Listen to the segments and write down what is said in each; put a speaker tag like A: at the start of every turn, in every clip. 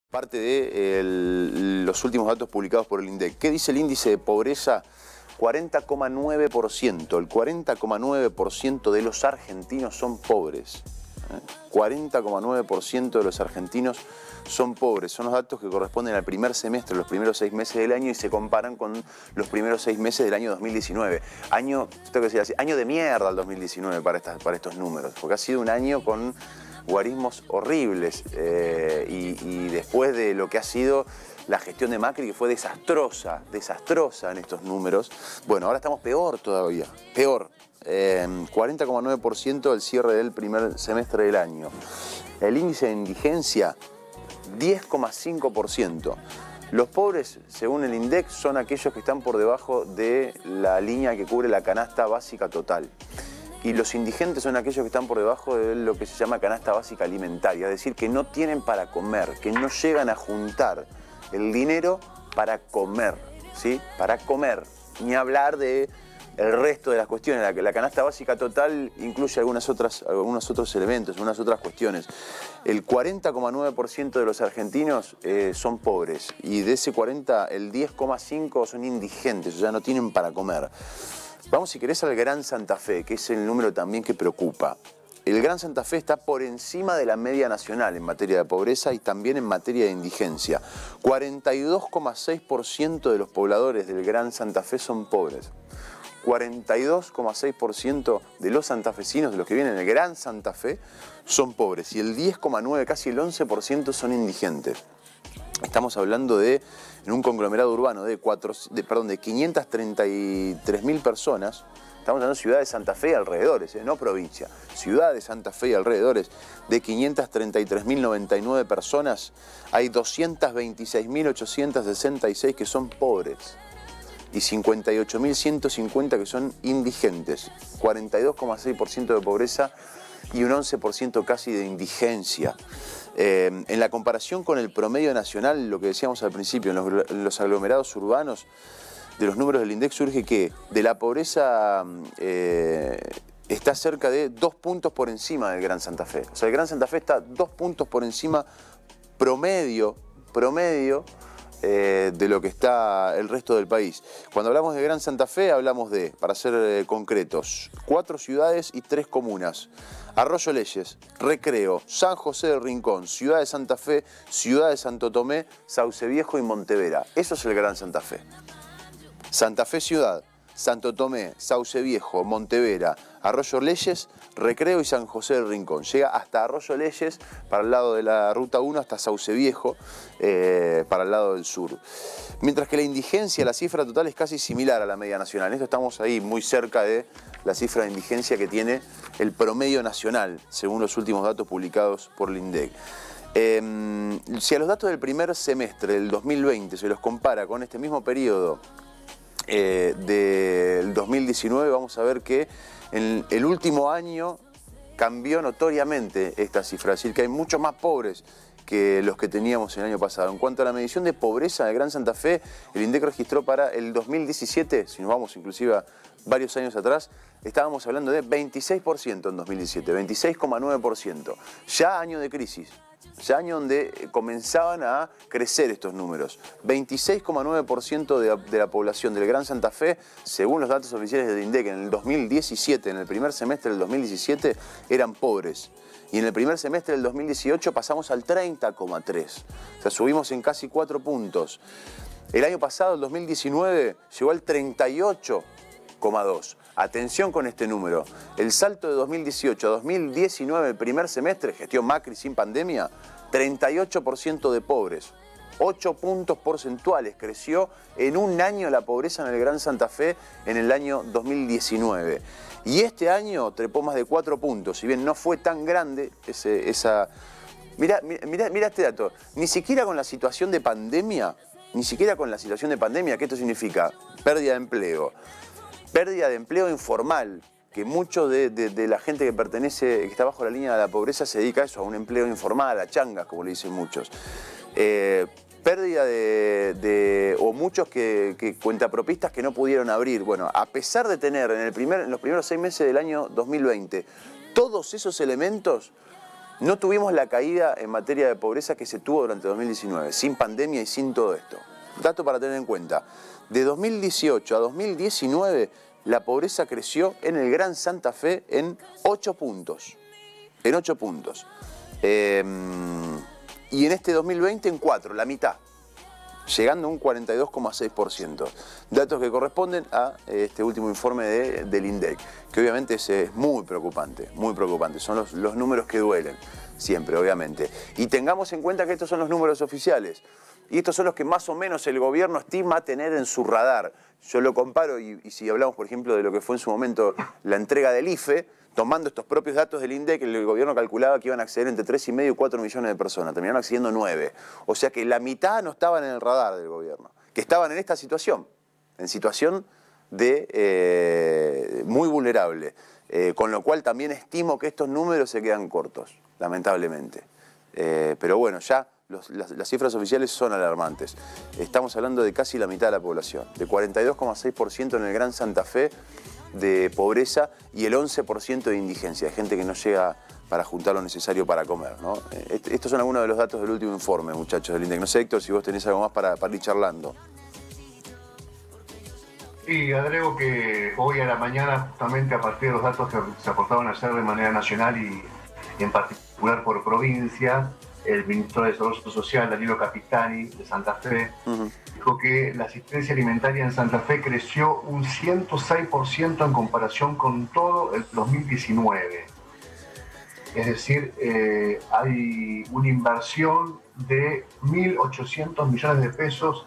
A: Parte de los últimos datos publicados por el INDEC. ¿Qué dice el índice de pobreza? 40,9%. El 40,9% de los argentinos son pobres. 40,9% de los argentinos son pobres. Son los datos que corresponden al primer semestre, los primeros 6 meses del año, y se comparan con los primeros 6 meses del año 2019. Año de mierda el 2019 para estos números, porque ha sido un año con guarismos horribles y después de lo que ha sido la gestión de Macri, que fue desastrosa en estos números. Bueno, ahora estamos peor todavía, peor. 40,9% del cierre del primer semestre del año. El índice de indigencia, 10,5%. Los pobres, según el INDEC, son aquellos que están por debajo de la línea que cubre la canasta básica total. Y los indigentes son aquellos que están por debajo de lo que se llama canasta básica alimentaria, es decir, que no tienen para comer, que no llegan a juntar el dinero para comer, ¿sí? Para comer, ni hablar de el resto de las cuestiones. La canasta básica total incluye algunos otros elementos, algunas otras cuestiones. El 40,9% de los argentinos son pobres, y de ese 40, el 10,5% son indigentes, o sea, no tienen para comer. Vamos, si querés, al Gran Santa Fe, que es el número también que preocupa. El Gran Santa Fe está por encima de la media nacional en materia de pobreza y también en materia de indigencia. 42,6% de los pobladores del Gran Santa Fe son pobres. 42,6% de los santafesinos, de los que viven en el Gran Santa Fe, son pobres. Y el 10,9%, casi el 11%, son indigentes. Estamos hablando de, en un conglomerado urbano de 533.000 personas, estamos hablando de ciudad de Santa Fe y alrededores, no provincia, ciudad de Santa Fe y alrededores, de 533.099 personas, hay 226.866 que son pobres y 58.150 que son indigentes, 42,6% de pobreza y un 11% casi de indigencia. En la comparación con el promedio nacional, lo que decíamos al principio, en los aglomerados urbanos, de los números del INDEC surge que de la pobreza está cerca de 2 puntos por encima del Gran Santa Fe. O sea, el Gran Santa Fe está 2 puntos por encima promedio de lo que está el resto del país. Cuando hablamos de Gran Santa Fe, hablamos de, para ser concretos, 4 ciudades y 3 comunas. Arroyo Leyes, Recreo, San José del Rincón, Ciudad de Santa Fe, Ciudad de Santo Tomé, Sauce Viejo y Montevera. Eso es el Gran Santa Fe. Santa Fe Ciudad, Santo Tomé, Sauce Viejo, Montevera, Arroyo Leyes, Recreo y San José del Rincón. Llega hasta Arroyo Leyes, para el lado de la Ruta 1, hasta Sauce Viejo, para el lado del sur. Mientras que la indigencia, la cifra total es casi similar a la media nacional. En esto estamos ahí muy cerca de la cifra de indigencia que tiene el promedio nacional, según los últimos datos publicados por el INDEC. Si a los datos del primer semestre del 2020 se los compara con este mismo periodo del 2019, vamos a ver que en el último año cambió notoriamente esta cifra, es decir, que hay muchos más pobres que los que teníamos el año pasado. En cuanto a la medición de pobreza del Gran Santa Fe, el INDEC registró para el 2017, si nos vamos inclusive a varios años atrás, estábamos hablando de 26% en 2017, 26,9%. Ya año de crisis, ya año donde comenzaban a crecer estos números. 26,9% de la población del Gran Santa Fe, según los datos oficiales del INDEC, en el 2017, en el primer semestre del 2017, eran pobres. Y en el primer semestre del 2018 pasamos al 30,3%. O sea, subimos en casi 4 puntos. El año pasado, el 2019, llegó al 38,2%. Atención con este número. El salto de 2018 a 2019, el primer semestre, gestión Macri sin pandemia, 38% de pobres. 8 puntos porcentuales creció en un año la pobreza en el Gran Santa Fe en el año 2019. Y este año trepó más de 4 puntos. Si bien no fue tan grande esa... Mirá este dato. Ni siquiera con la situación de pandemia, que esto significa pérdida de empleo. Pérdida de empleo informal, que mucho de la gente que está bajo la línea de la pobreza se dedica a eso, a un empleo informal, a changas, como le dicen muchos. Pérdida o muchos cuentapropistas que no pudieron abrir. Bueno, a pesar de tener en los primeros 6 meses del año 2020 todos esos elementos, No tuvimos la caída en materia de pobreza que se tuvo durante 2019, sin pandemia y sin todo esto. Dato para tener en cuenta. De 2018 a 2019, la pobreza creció en el Gran Santa Fe en 8 puntos. En 8 puntos. Y en este 2020 en 4, la mitad. Llegando a un 42,6%. Datos que corresponden a este último informe del INDEC, que obviamente es muy preocupante, muy preocupante. Son los números que duelen, siempre, obviamente. Y tengamos en cuenta que estos son los números oficiales. Y estos son los que más o menos el gobierno estima tener en su radar. Yo lo comparo, y si hablamos, por ejemplo, de lo que fue en su momento la entrega del IFE, tomando estos propios datos del INDEC, el gobierno calculaba que iban a acceder entre 3,5 y 4 millones de personas. Terminaron accediendo 9. O sea que la mitad no estaban en el radar del gobierno, que estaban en esta situación, en situación de muy vulnerable. Con lo cual también estimo que estos números se quedan cortos, lamentablemente. Pero bueno, ya las cifras oficiales son alarmantes. Estamos hablando de casi la mitad de la población, de 42,6% en el Gran Santa Fe de pobreza y el 11% de indigencia, de gente que no llega para juntar lo necesario para comer, ¿no? Estos son algunos de los datos del último informe, muchachos, del INDEC. No sé, Héctor, si vos tenés algo más para ir charlando.
B: Sí, agrego que hoy a la mañana, justamente a partir de los datos que se aportaron ayer de manera nacional y en particular por provincia, el ministro de Desarrollo Social, Danilo Capitani, de Santa Fe, dijo que la asistencia alimentaria en Santa Fe creció un 106% en comparación con todo el 2019. Es decir, hay una inversión de 1.800 millones de pesos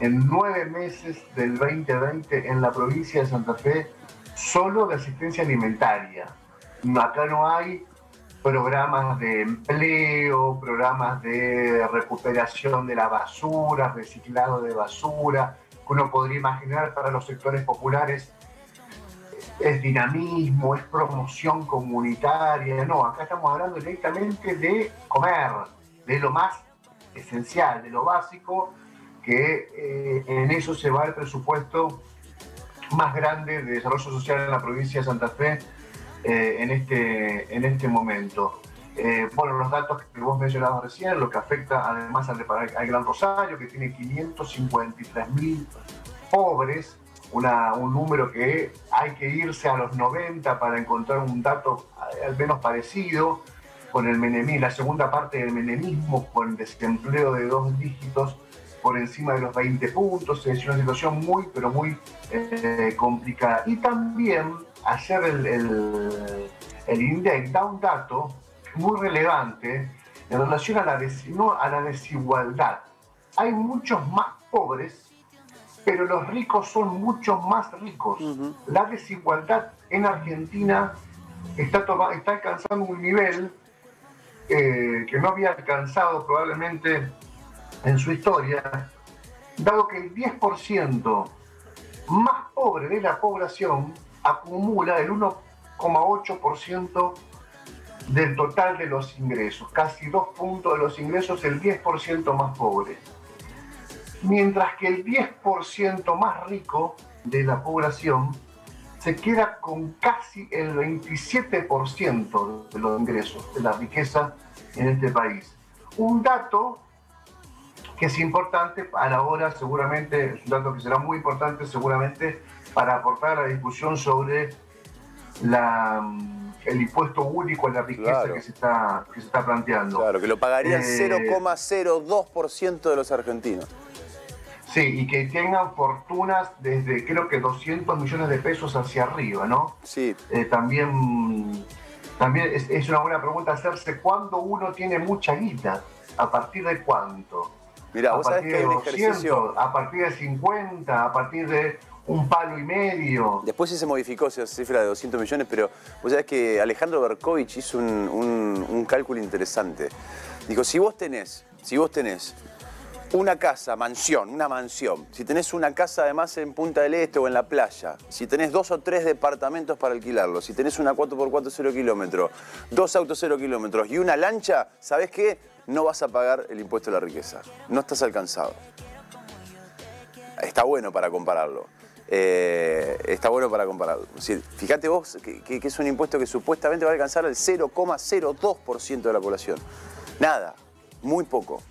B: en 9 meses del 2020 en la provincia de Santa Fe, solo de asistencia alimentaria. Acá no hay programas de empleo, programas de recuperación de la basura, reciclado de basura, que uno podría imaginar para los sectores populares. Es dinamismo, es promoción comunitaria. No, acá estamos hablando directamente de comer, de lo más esencial, de lo básico, que en eso se va el presupuesto más grande de desarrollo social en la provincia de Santa Fe en este momento. Bueno, los datos que vos mencionabas recién, lo que afecta además al Gran Rosario, que tiene 553.000 pobres, un número que hay que irse a los 90 para encontrar un dato al menos parecido con el menemismo, la segunda parte del menemismo, con desempleo de 2 dígitos por encima de los 20 puntos. Es una situación muy, pero muy complicada. Y también ayer el INDEC da un dato muy relevante en relación a la desigualdad. Hay muchos más pobres, pero los ricos son mucho más ricos. La desigualdad en Argentina está alcanzando un nivel que no había alcanzado probablemente en su historia, dado que el 10% más pobre de la población acumula el 1,8% del total de los ingresos, casi 2 puntos de los ingresos, el 10% más pobre. Mientras que el 10% más rico de la población se queda con casi el 27% de los ingresos, de la riqueza en este país. Un dato que es importante a la hora, seguramente, es un dato que será muy importante seguramente para aportar a la discusión sobre el impuesto único a la riqueza, claro, que se está planteando.
A: Claro, que lo pagarían 0,02% de los argentinos.
B: Sí, y que tengan fortunas desde, creo que 200 millones de pesos hacia arriba, ¿no?
A: Sí.
B: También es una buena pregunta hacerse cuándo uno tiene mucha guita, a partir de cuánto.
A: Mirá, vos sabés que hay un ejercicio...
B: A partir de 50, a partir de 1,5 palos.
A: Después sí se modificó esa cifra de 200 millones, pero vos sabés que Alejandro Berkovich hizo un cálculo interesante. Dijo, si vos tenés una casa, una mansión, si tenés una casa además en Punta del Este o en la playa, si tenés 2 o 3 departamentos para alquilarlo, si tenés una 4x4 0 kilómetros, 2 autos 0 kilómetros y una lancha, ¿sabés qué? No vas a pagar el impuesto a la riqueza. No estás alcanzado. Está bueno para compararlo. está bueno para compararlo. Fíjate vos que es un impuesto que supuestamente va a alcanzar el 0,02% de la población. Nada, muy poco.